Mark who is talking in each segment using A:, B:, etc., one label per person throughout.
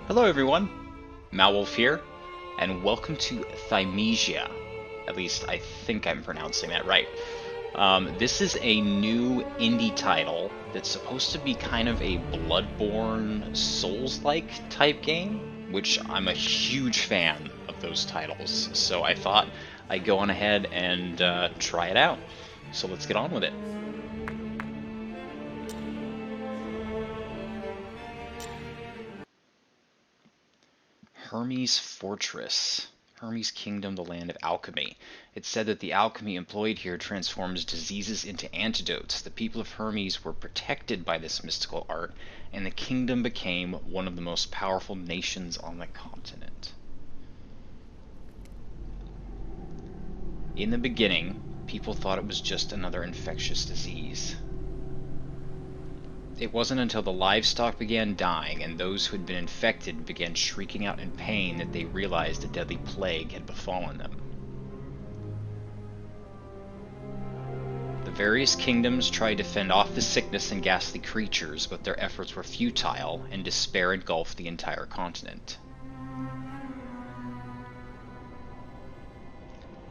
A: Hello everyone, Malwulf here, and welcome to Thymesia. At least I think I'm pronouncing that right. This is a new indie title that's supposed to be kind of a Bloodborne, Souls-like type game, which I'm a huge fan of those titles, so I thought I'd go on ahead and try it out. So let's get on with it. Hermes Fortress. Hermes Kingdom, the land of alchemy. It's said that the alchemy employed here transforms diseases into antidotes. The people of Hermes were protected by this mystical art, and the kingdom became one of the most powerful nations on the continent. In the beginning, people thought it was just another infectious disease. It wasn't until the livestock began dying and those who had been infected began shrieking out in pain that they realized a deadly plague had befallen them. The various kingdoms tried to fend off the sickness and ghastly creatures, but their efforts were futile, and despair engulfed the entire continent.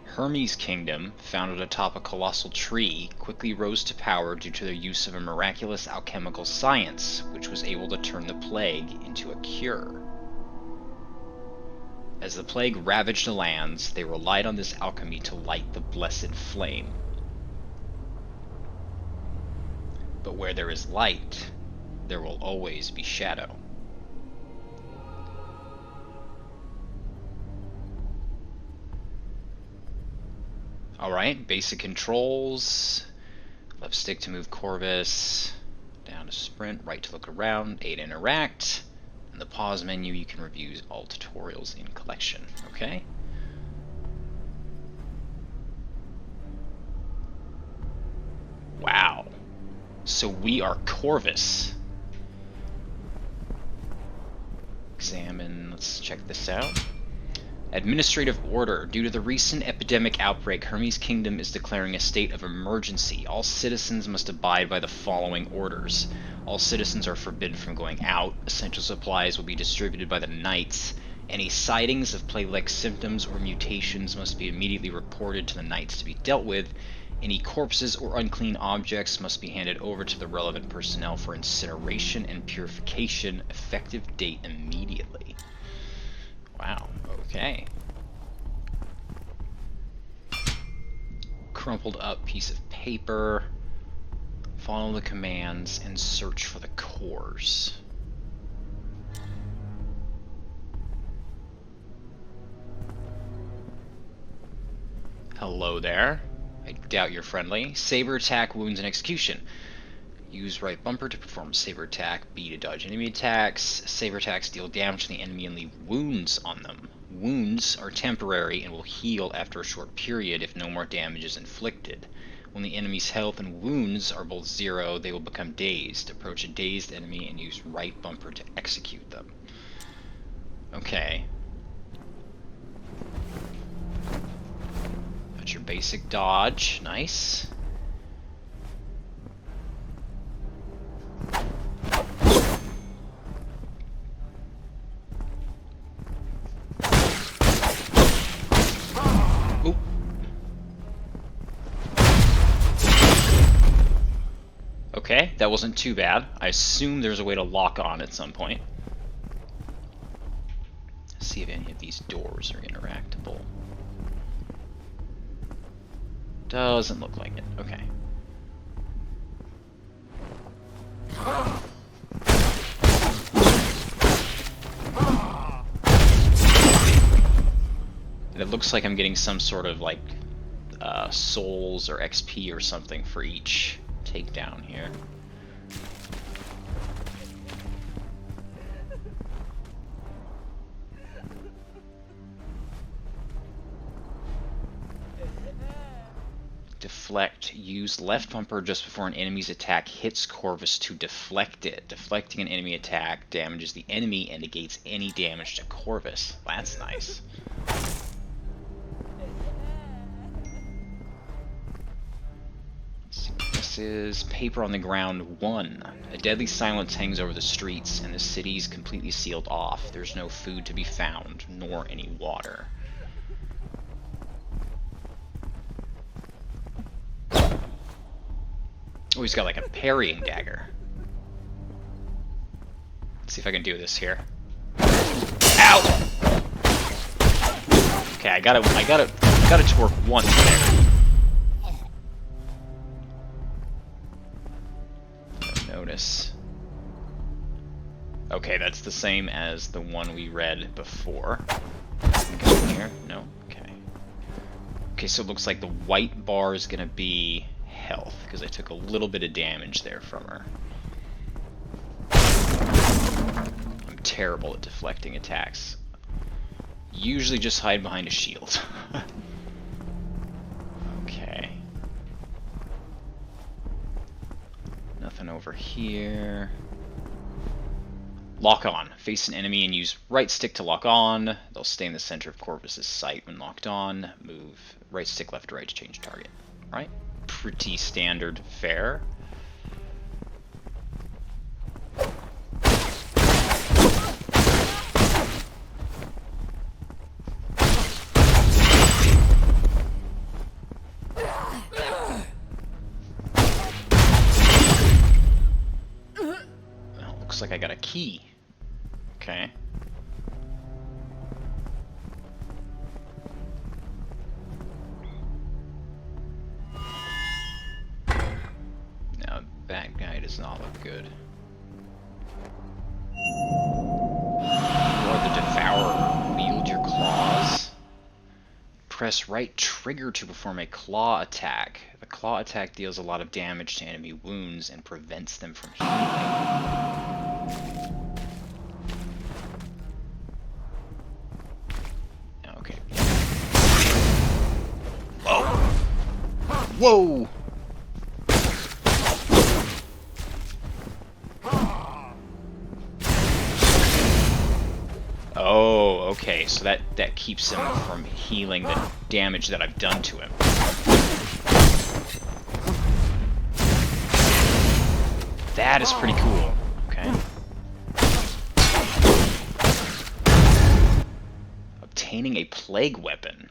A: Hermes' kingdom, founded atop a colossal tree, quickly rose to power due to their use of a miraculous alchemical science, which was able to turn the plague into a cure. As the plague ravaged the lands, they relied on this alchemy to light the blessed flame. But where there is light, there will always be shadow. Alright, basic controls. Left stick to move Corvus, down to sprint, right to look around, A to interact. In the pause menu you can review all tutorials in collection, okay? Wow. So we are Corvus. Examine, let's check this out. Administrative order. Due to the recent epidemic outbreak, Hermes Kingdom is declaring a state of emergency. All citizens must abide by the following orders. All citizens are forbidden from going out. Essential supplies will be distributed by the knights. Any sightings of plague-like symptoms or mutations must be immediately reported to the knights to be dealt with. Any corpses or unclean objects must be handed over to the relevant personnel for incineration and purification. Effective date immediately. Wow, okay. Crumpled up piece of paper. Follow the commands and search for the cores. Hello there. I doubt you're friendly. Saber attack, wounds, and execution. Use right bumper to perform saber attack, B to dodge enemy attacks. Saber attacks deal damage to the enemy and leave wounds on them. Wounds are temporary and will heal after a short period if no more damage is inflicted. When the enemy's health and wounds are both 0, they will become dazed. Approach a dazed enemy and use right bumper to execute them. Okay. That's your basic dodge. Nice. Okay, that wasn't too bad. I assume there's a way to lock on at some point. Let's see if any of these doors are interactable. Doesn't look like it. Okay. And it looks like I'm getting some sort of like souls or XP or something for each takedown here. Deflect. Use left bumper just before an enemy's attack hits Corvus to deflect it. Deflecting an enemy attack damages the enemy and negates any damage to Corvus. That's nice. Let's see what this This is paper on the ground 1. A deadly silence hangs over the streets, and the city is completely sealed off. There's no food to be found, nor any water. Oh, he's got like a parrying dagger. Let's see if I can do this here. Ow! Okay, I got it to work once there. Notice. Okay, that's the same as the one we read before. Go in here? No? Okay. Okay, so it looks like the white bar is gonna be health, because I took a little bit of damage there from her. I'm terrible at deflecting attacks. Usually just hide behind a shield. Okay. Nothing over here. Lock on. Face an enemy and use right stick to lock on. They'll stay in the center of Corvus's sight when locked on. Move right stick left to right to change target. Right? Pretty standard fare. Well, looks like I got a key. Okay. Now, that guy does not look good. You are the Devourer. Wield your claws. Press right trigger to perform a claw attack. The claw attack deals a lot of damage to enemy wounds and prevents them from healing. Okay. Whoa! Oh, okay, so that keeps him from healing the damage that I've done to him. That is pretty cool. Okay. Obtaining a plague weapon.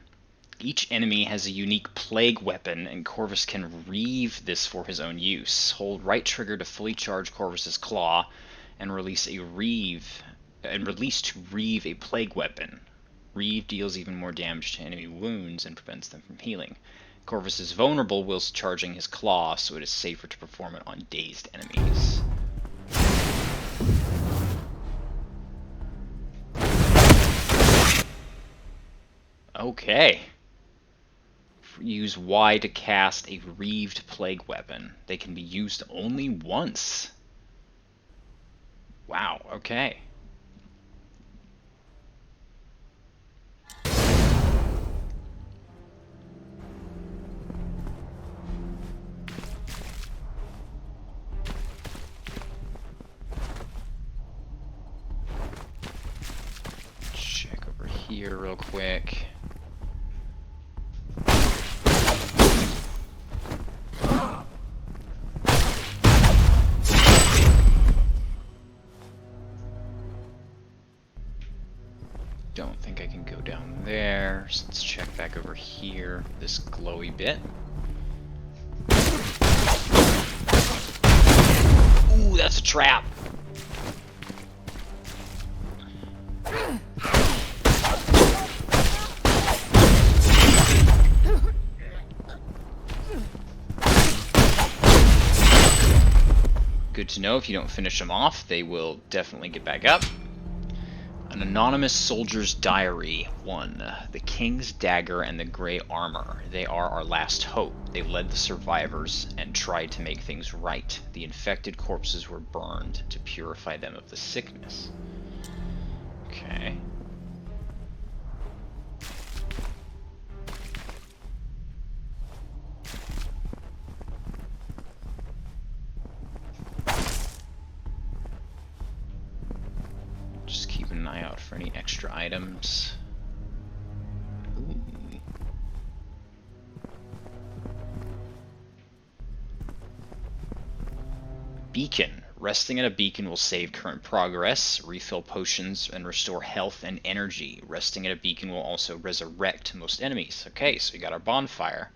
A: Each enemy has a unique plague weapon, and Corvus can reave this for his own use. Hold right trigger to fully charge Corvus's claw, and release to reave a plague weapon. Reave deals even more damage to enemy wounds and prevents them from healing. Corvus is vulnerable whilst charging his claw, so it is safer to perform it on dazed enemies. Okay. Use Y to cast a reaved plague weapon. They can be used only once. Wow, okay. Check over here real quick. Don't think I can go down there, so let's check back over here, this glowy bit. Ooh, that's a trap! Good to know, if you don't finish them off, they will definitely get back up. An anonymous soldier's diary. 1. The King's Dagger and the Grey Armor. They are our last hope. They led the survivors and tried to make things right. The infected corpses were burned to purify them of the sickness. Okay. Just keep an eye out for any extra items. Ooh. Beacon. Resting at a beacon will save current progress, refill potions, and restore health and energy. Resting at a beacon will also resurrect most enemies. Okay, so we got our bonfire.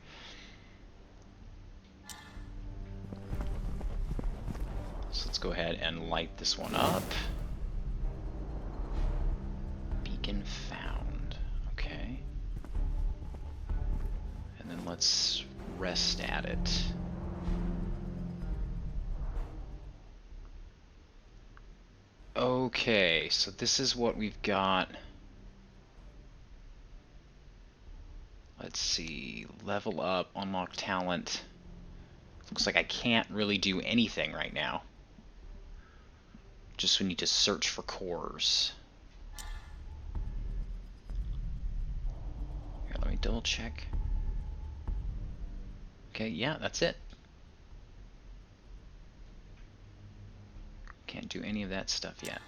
A: So let's go ahead and light this one up. Beacon found. Okay. And then let's rest at it. Okay, so this is what we've got. Let's see, level up, unlock talent. Looks like I can't really do anything right now. Just we need to search for cores. Here, let me double check. Okay, yeah, that's it. Can't do any of that stuff yet.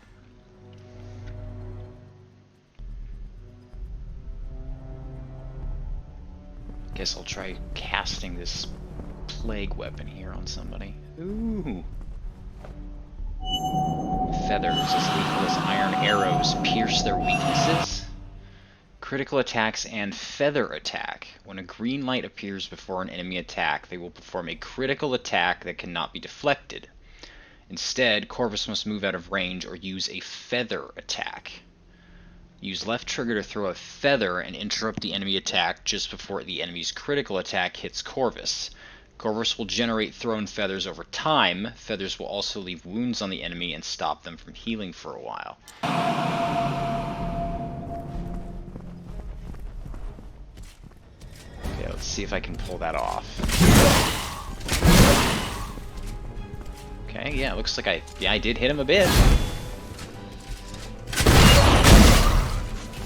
A: Guess I'll try casting this plague weapon here on somebody. Ooh. Feathers as lethal as iron arrows pierce their weaknesses. Critical attacks and feather attack. When a green light appears before an enemy attack, they will perform a critical attack that cannot be deflected. Instead, Corvus must move out of range or use a feather attack. Use left trigger to throw a feather and interrupt the enemy attack just before the enemy's critical attack hits Corvus. Corvus will generate thrown feathers over time. Feathers will also leave wounds on the enemy and stop them from healing for a while. Okay, let's see if I can pull that off. Okay, yeah, looks like I did hit him a bit.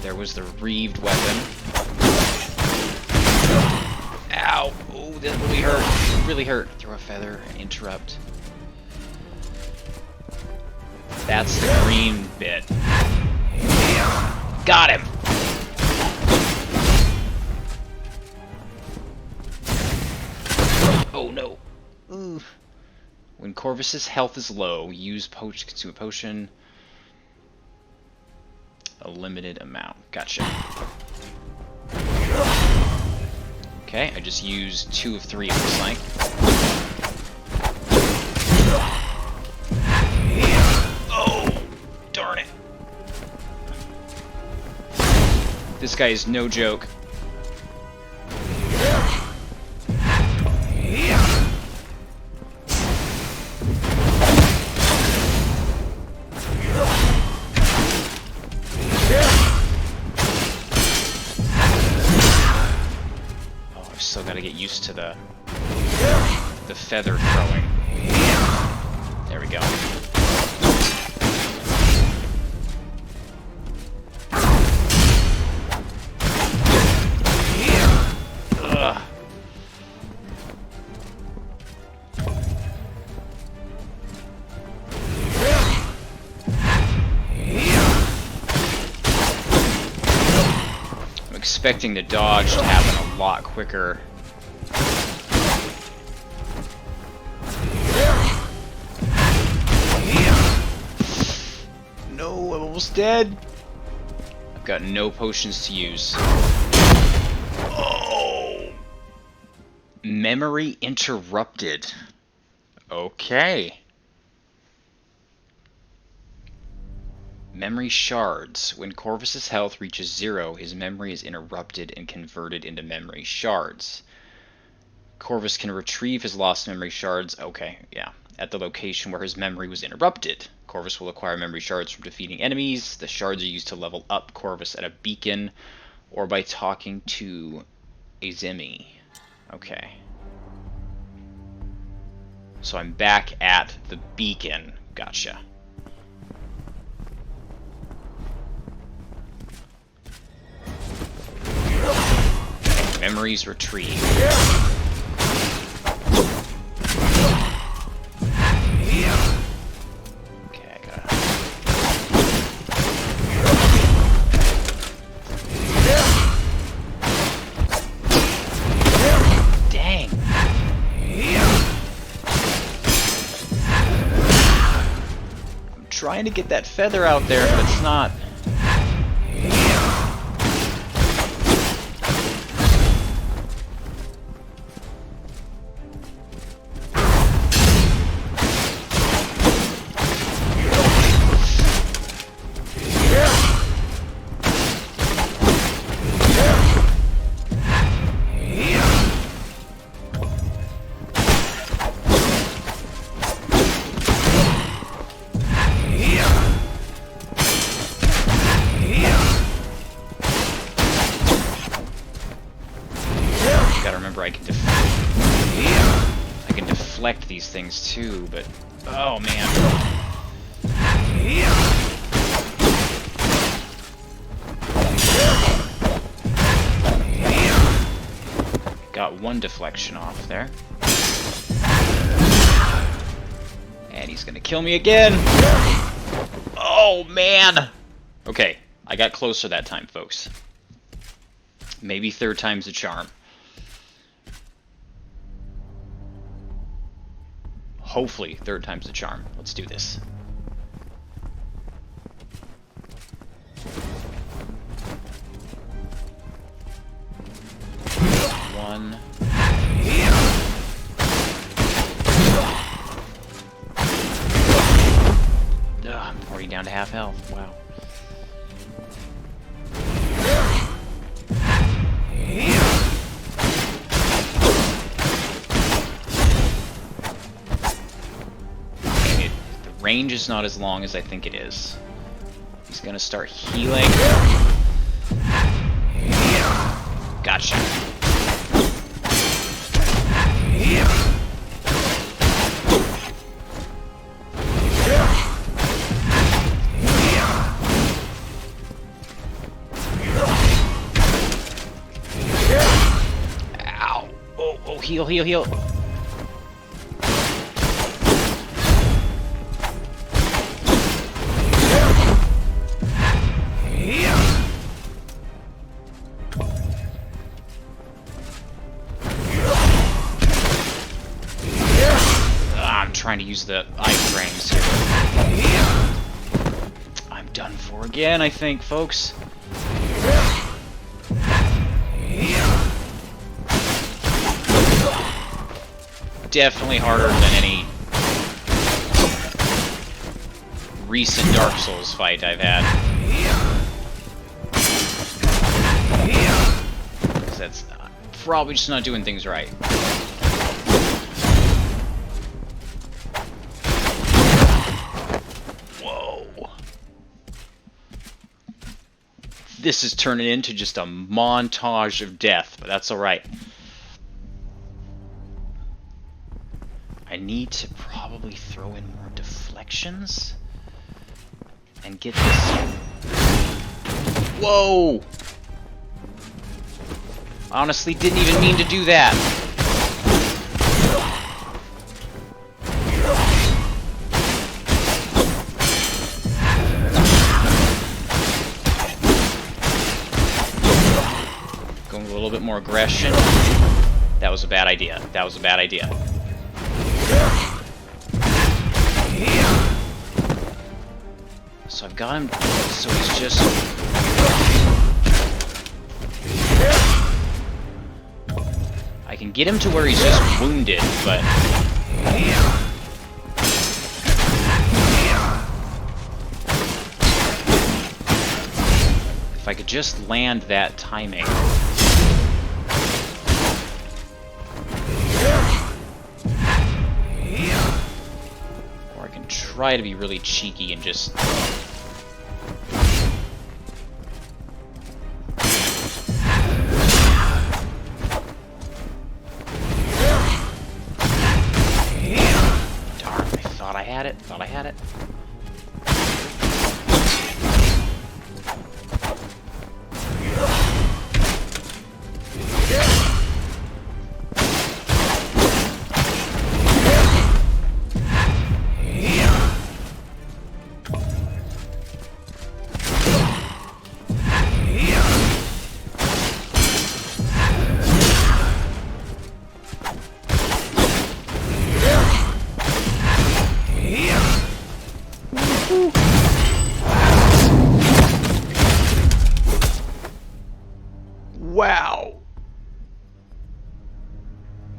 A: There was the reeved weapon. Ow! Oh, that really hurt. It really hurt. Throw a feather and interrupt. That's the green bit. Got him! Oh no. Ooh. When Corvus's health is low, use consume a potion. A limited amount. Gotcha. Okay, I just used 2 of 3, it looks like. Oh, darn it. This guy is no joke. Still got to get used to the feather throwing. There we go. Ugh. I'm expecting the dodge to happen a lot quicker. No, I'm almost dead. I've got no potions to use. Oh! Memory interrupted. Okay. Memory shards. When Corvus's health reaches 0, his memory is interrupted and converted into memory shards. Corvus can retrieve his lost memory shards, okay, yeah, at the location where his memory was interrupted. Corvus will acquire memory shards from defeating enemies. The shards are used to level up Corvus at a beacon or by talking to a Zimmy. Okay. So I'm back at the beacon. Gotcha. Memories retrieved. Okay, I gotta... Dang. trying to get that feather out there, but it's not. I can deflect these things too, but oh man. Got one deflection off there. And he's gonna kill me again! Oh man! Okay, I got closer that time, folks. Maybe third time's a charm. Hopefully, third time's the charm. Let's do this. One. Ugh, I'm already down to half health. Wow. Range is not as long as I think it is. He's gonna start healing. Gotcha. Ow. Oh, heal, heal, heal. Trying to use the iframes here. I'm done for again, I think, folks. Definitely harder than any recent Dark Souls fight I've had. 'Cause that's probably just not doing things right. This is turning into just a montage of death, but that's alright. I need to probably throw in more deflections and get this. Whoa! Honestly, didn't even mean to do that. Going with a little bit more aggression. That was a bad idea. That was a bad idea. So I've got him, so he's just... I can get him to where he's just wounded, but... If I could just land that timing... Or I can try to be really cheeky and just... Thought I had it.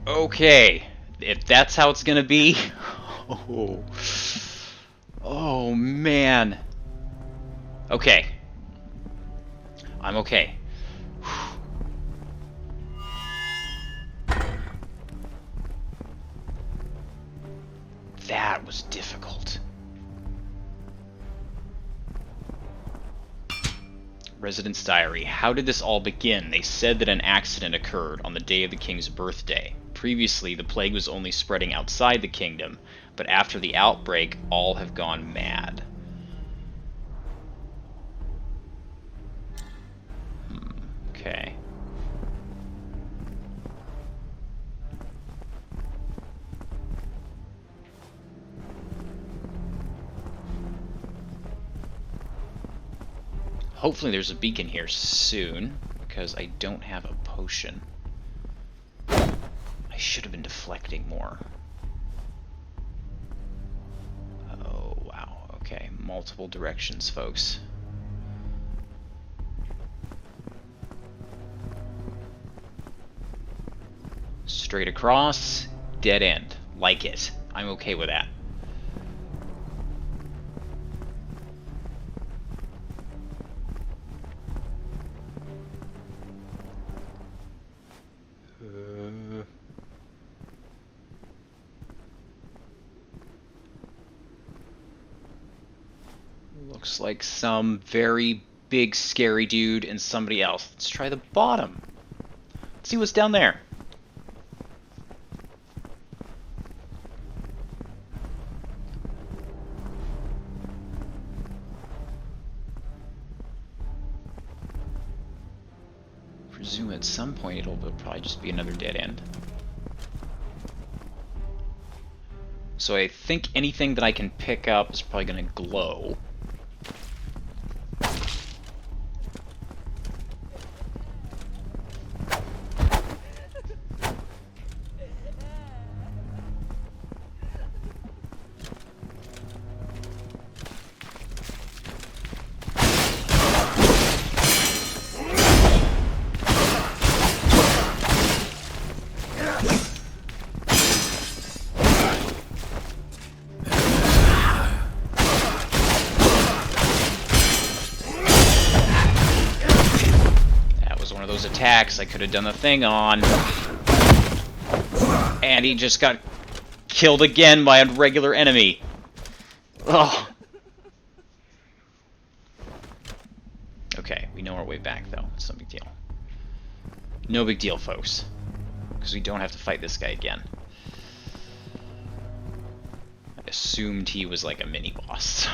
A: Okay, if that's how it's gonna be... Oh, oh man. Okay. I'm okay. That was difficult. Resident's diary. How did this all begin? They said that an accident occurred on the day of the king's birthday. Previously, the plague was only spreading outside the kingdom, but after the outbreak, all have gone mad. Okay. Hopefully there's a beacon here soon, because I don't have a potion. I should have been deflecting more. Oh, wow. Okay, multiple directions, folks. Straight across, dead end. Like it. I'm okay with that. Looks like some very big scary dude and somebody else. Let's try the bottom. Let's see what's down there. Presume at some point it'll probably just be another dead end. So I think anything that I can pick up is probably going to glow. Attacks I could have done the thing on, and he just got killed again by a regular enemy. Ugh. Okay, we know our way back though. It's no big deal. No big deal, folks, because we don't have to fight this guy again. I assumed he was like a mini boss.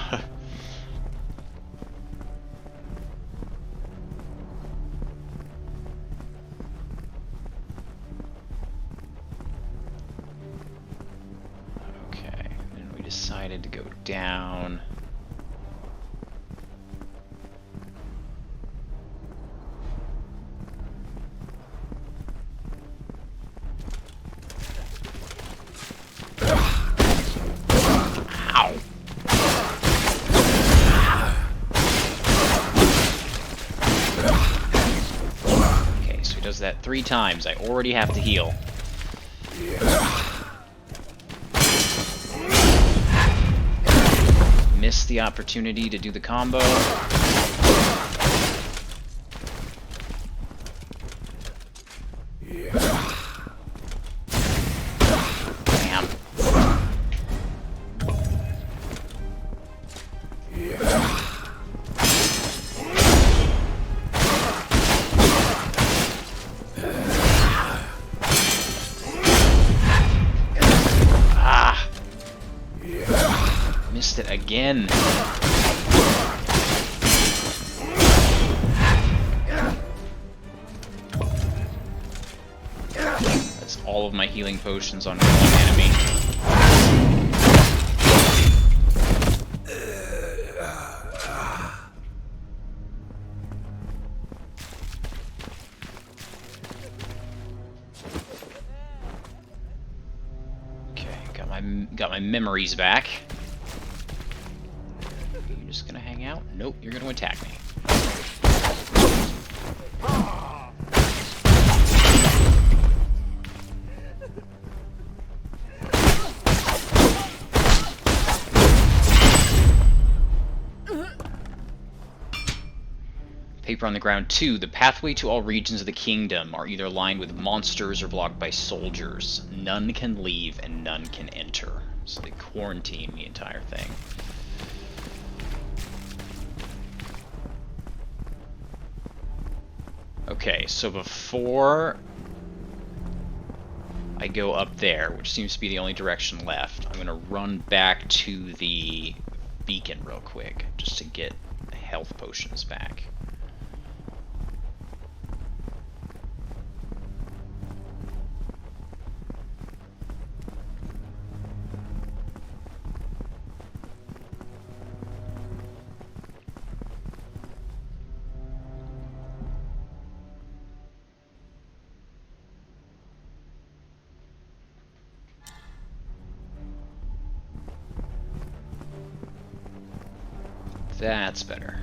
A: Decided to go down. Ow. Okay, so he does that 3 times. I already have to heal. Missed the opportunity to do the combo. Damn. Missed it again. That's all of my healing potions on one enemy. Okay, got my memories back. Just gonna hang out? Nope, you're gonna attack me. Paper on the ground 2. The pathway to all regions of the kingdom are either lined with monsters or blocked by soldiers. None can leave and none can enter. So they quarantine the entire thing. Okay, so before I go up there, which seems to be the only direction left, I'm going to run back to the beacon real quick, just to get health potions back. That's better.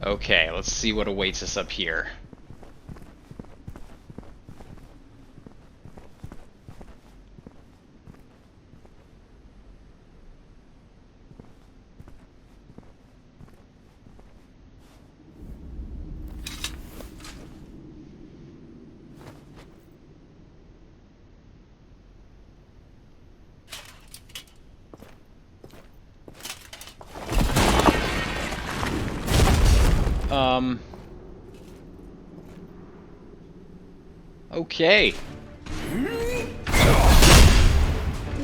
A: Okay, let's see what awaits us up here. Okay.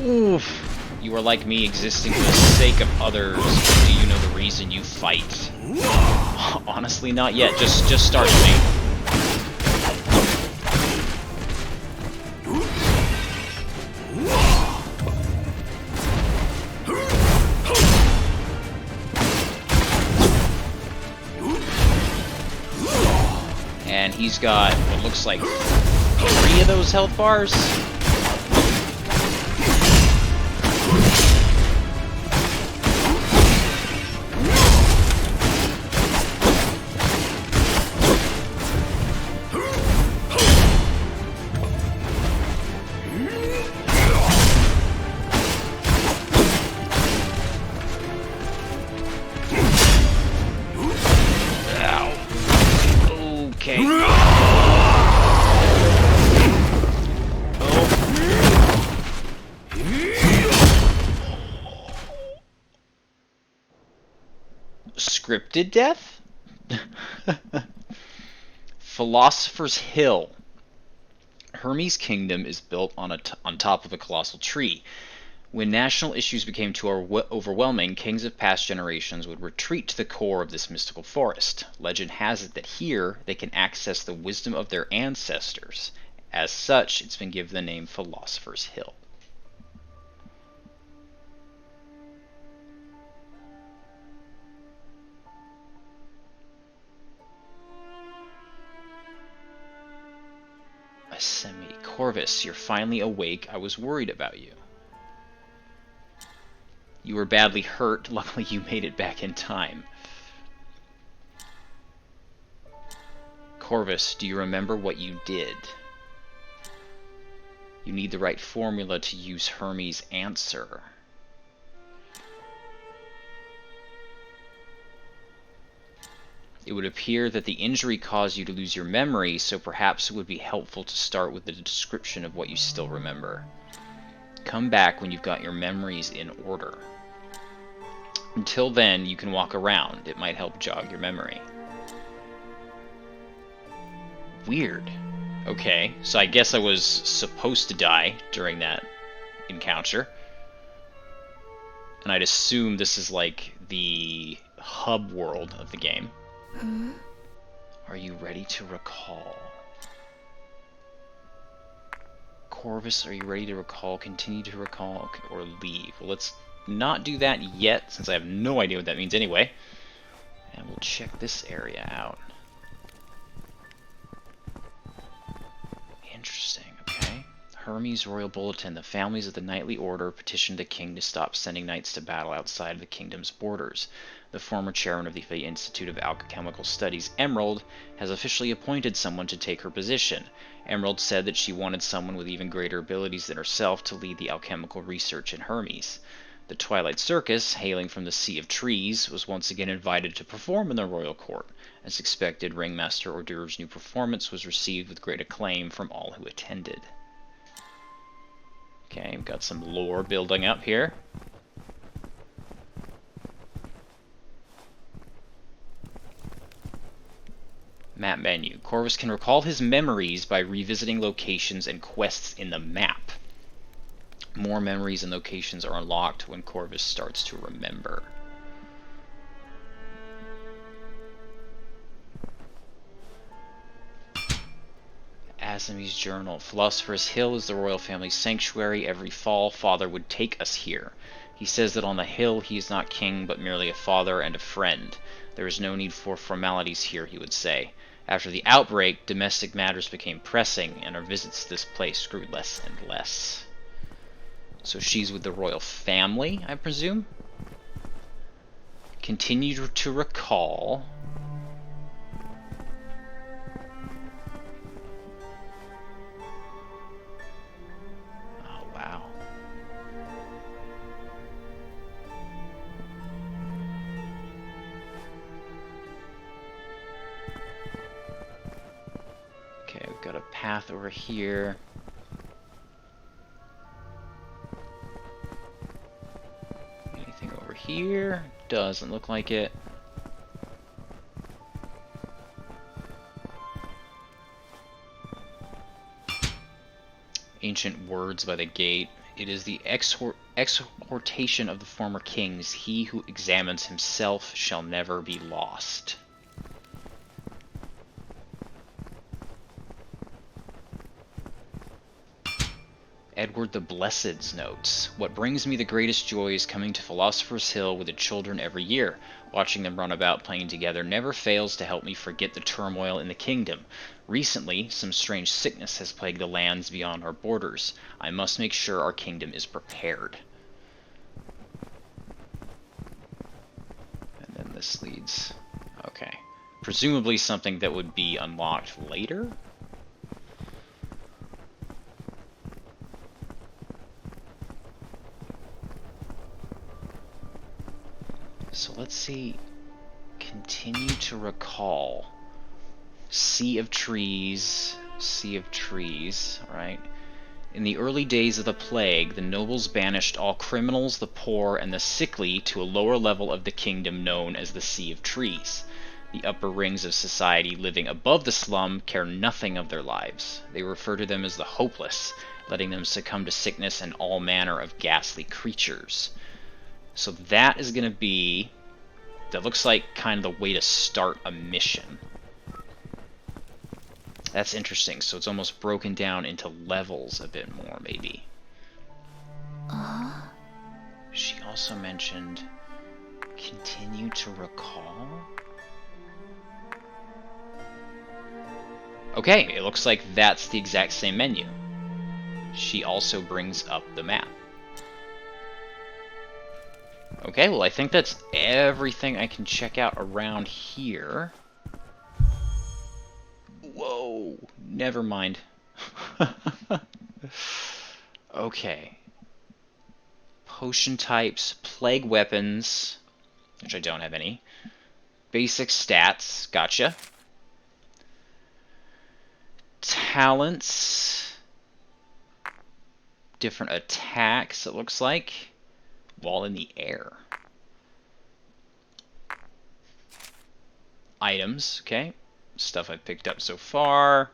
A: Oof. You are like me, existing for the sake of others. Do you know the reason you fight? Honestly, not yet. Just start me. And he's got what looks like 3 of those health bars. Scripted death? Philosopher's Hill. Hermes' kingdom is built on top of a colossal tree. When national issues became too overwhelming, kings of past generations would retreat to the core of this mystical forest. Legend has it that here they can access the wisdom of their ancestors. As such, it's been given the name Philosopher's Hill. Corvus, you're finally awake. I was worried about you. You were badly hurt. Luckily, you made it back in time. Corvus, do you remember what you did? You need the right formula to use Hermes' answer. It would appear that the injury caused you to lose your memory, so perhaps it would be helpful to start with the description of what you still remember. Come back when you've got your memories in order. Until then, you can walk around. It might help jog your memory. Weird. Okay, so I guess I was supposed to die during that encounter. And I'd assume this is like the hub world of the game. Are you ready to recall? Corvus, are you ready to recall, continue to recall, or leave? Well, let's not do that yet, since I have no idea what that means anyway. And we'll check this area out. Interesting, okay. Hermes Royal Bulletin. The families of the Knightly Order petitioned the king to stop sending knights to battle outside of the kingdom's borders. The former chairman of the Institute of Alchemical Studies, Emerald, has officially appointed someone to take her position. Emerald said that she wanted someone with even greater abilities than herself to lead the alchemical research in Hermes. The Twilight Circus, hailing from the Sea of Trees, was once again invited to perform in the royal court. As expected, Ringmaster Hors d'oeuvre's new performance was received with great acclaim from all who attended. Okay, we've got some lore building up here. Map menu. Corvus can recall his memories by revisiting locations and quests in the map. More memories and locations are unlocked when Corvus starts to remember. Asime's journal. Philosopher's Hill is the royal family's sanctuary. Every fall, Father would take us here. He says that on the hill he is not king, but merely a father and a friend. There is no need for formalities here, he would say. After the outbreak, domestic matters became pressing, and our visits to this place grew less and less. So she's with the royal family, I presume? Continue to recall. Oh, wow. Okay, we've got a path over here. Here doesn't look like it. Ancient words by the gate. It is the exhortation of the former kings. He who examines himself shall never be lost. Edward the Blessed's notes. What brings me the greatest joy is coming to Philosopher's Hill with the children every year. Watching them run about playing together never fails to help me forget the turmoil in the kingdom. Recently, some strange sickness has plagued the lands beyond our borders. I must make sure our kingdom is prepared. And then this leads... Okay. Presumably something that would be unlocked later? So let's see, continue to recall. Sea of Trees, alright. In the early days of the plague, the nobles banished all criminals, the poor, and the sickly to a lower level of the kingdom known as the Sea of Trees. The upper rings of society living above the slum care nothing of their lives. They refer to them as the hopeless, letting them succumb to sickness and all manner of ghastly creatures. So that is going to be, that looks like kind of the way to start a mission. That's interesting. So it's almost broken down into levels a bit more, maybe. She also mentioned continue to recall. Okay, it looks like that's the exact same menu. She also brings up the map. Okay, well I think that's everything I can check out around here. Whoa, never mind. Okay. Potion types, plague weapons, which I don't have any. Basic stats, gotcha. Talents. Different attacks, it looks like. While in the air. Items, okay. Stuff I've picked up so far.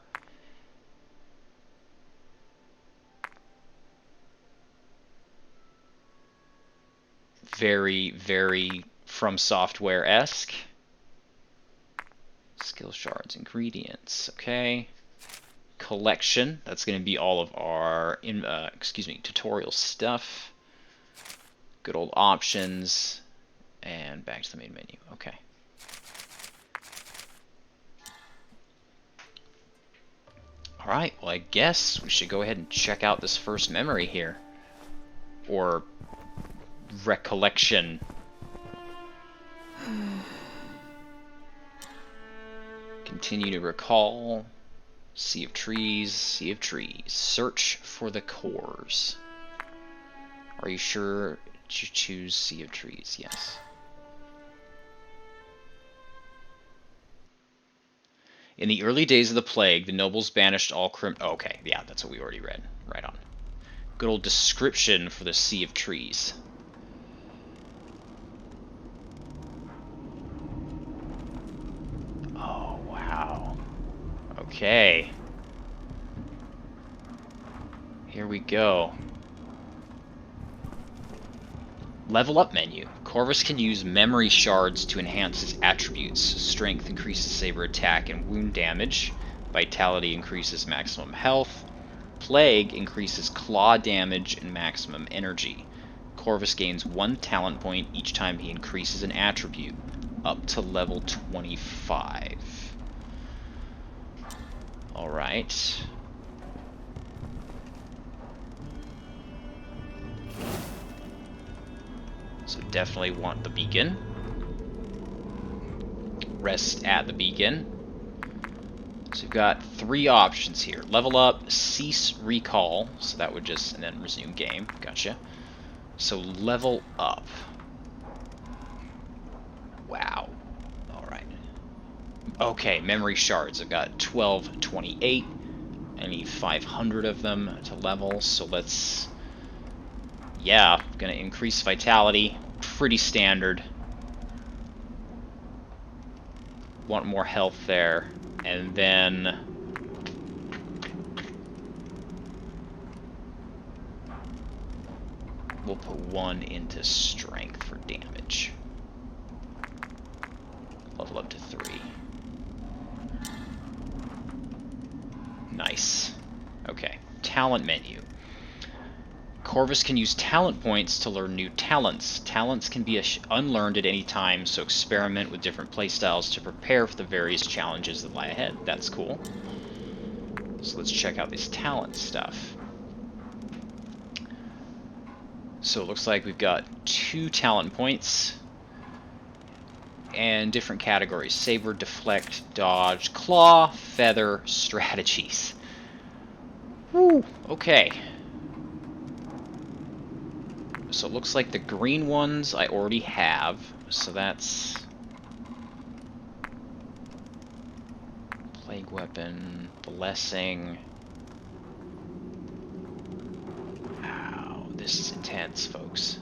A: Very, very From Software-esque. Skill shards, ingredients, okay. Collection, that's going to be all of our tutorial stuff. Good old options, and back to the main menu. Okay. Alright, well I guess we should go ahead and check out this first memory here. Or recollection. Continue to recall. Sea of trees, sea of trees. Search for the cores. Are you sure to choose sea of trees? Yes. In the early days of the plague, the nobles banished all oh, okay, yeah, that's what we already read. Right on. Good old description for the sea of trees. Oh, wow. Okay. Here we go. Level up menu. Corvus can use memory shards to enhance his attributes. Strength increases saber attack and wound damage. Vitality increases maximum health. Plague increases claw damage and maximum energy. Corvus gains 1 talent point each time he increases an attribute, up to level 25. Alright. So definitely want the beacon. Rest at the beacon. So we've got 3 options here. Level up, cease recall, so that would just, and then resume game. Gotcha. So level up. Wow. Alright. Okay, memory shards. I've got 1228. I need 500 of them to level, so let's... Yeah, gonna increase vitality. Pretty standard. Want more health there. And then... we'll put 1 into strength for damage. Level up to 3. Nice. Okay, talent menu. Corvus can use talent points to learn new talents. Talents can be unlearned at any time, so experiment with different playstyles to prepare for the various challenges that lie ahead. That's cool. So let's check out this talent stuff. So it looks like we've got 2 talent points and different categories: saber, deflect, dodge, claw, feather, strategies. Woo, okay. So it looks like the green ones I already have, so that's plague weapon, blessing. Wow, this is intense, folks.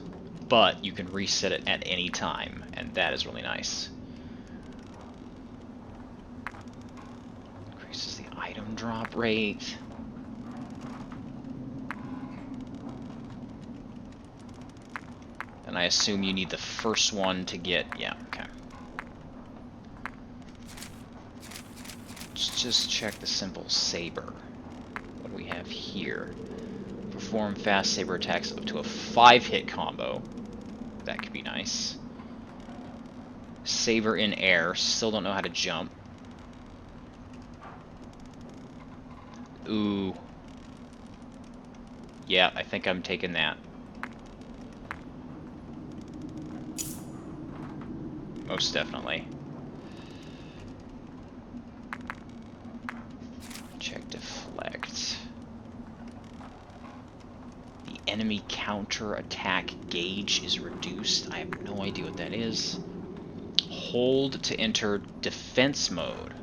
A: But you can reset it at any time, and that is really nice. Increases the item drop rate. And I assume you need the first one to get... yeah, okay. Let's just check the simple saber. What do we have here? Perform fast saber attacks up to a 5-hit combo. That could be nice. Saber in air. Still don't know how to jump. Ooh. Yeah, I think I'm taking that. Most definitely. Check deflect. The enemy counter attack gauge is reduced. I have no idea what that is. Hold to enter defense mode.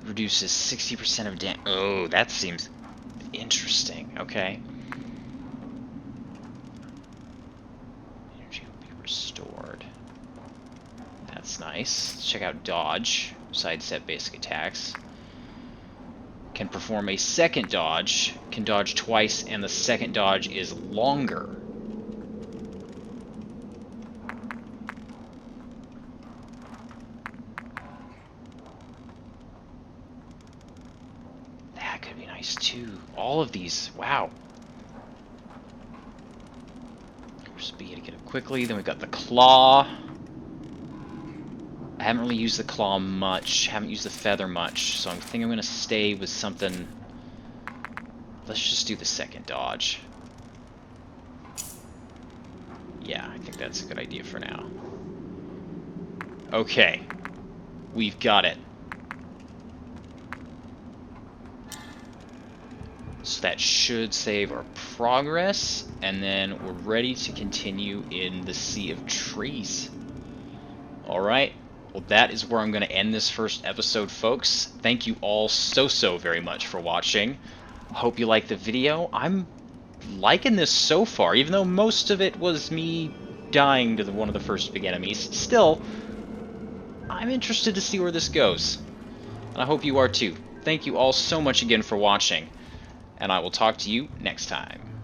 A: Reduces 60% of damage. Oh, that seems interesting. Okay. Restored. That's nice. Let's check out dodge. Sidestep basic attacks. Can perform a second dodge. Can dodge twice, and the second dodge is longer. That could be nice too. All of these. Wow. Speed to get up quickly. Then we've got the claw. haven't really used the claw much, haven't used the feather much, so I think I'm going to stay with something. Let's just do the second dodge. Yeah, I think that's a good idea for now. Okay, we've got it. So that should save our progress, and then we're ready to continue in the Sea of Trees. Alright, well that is where I'm going to end this first episode, folks. Thank you all so very much for watching. Hope you liked the video. I'm liking this so far, even though most of it was me dying to one of the first big enemies. Still, I'm interested to see where this goes. And I hope you are too. Thank you all so much again for watching, and I will talk to you next time.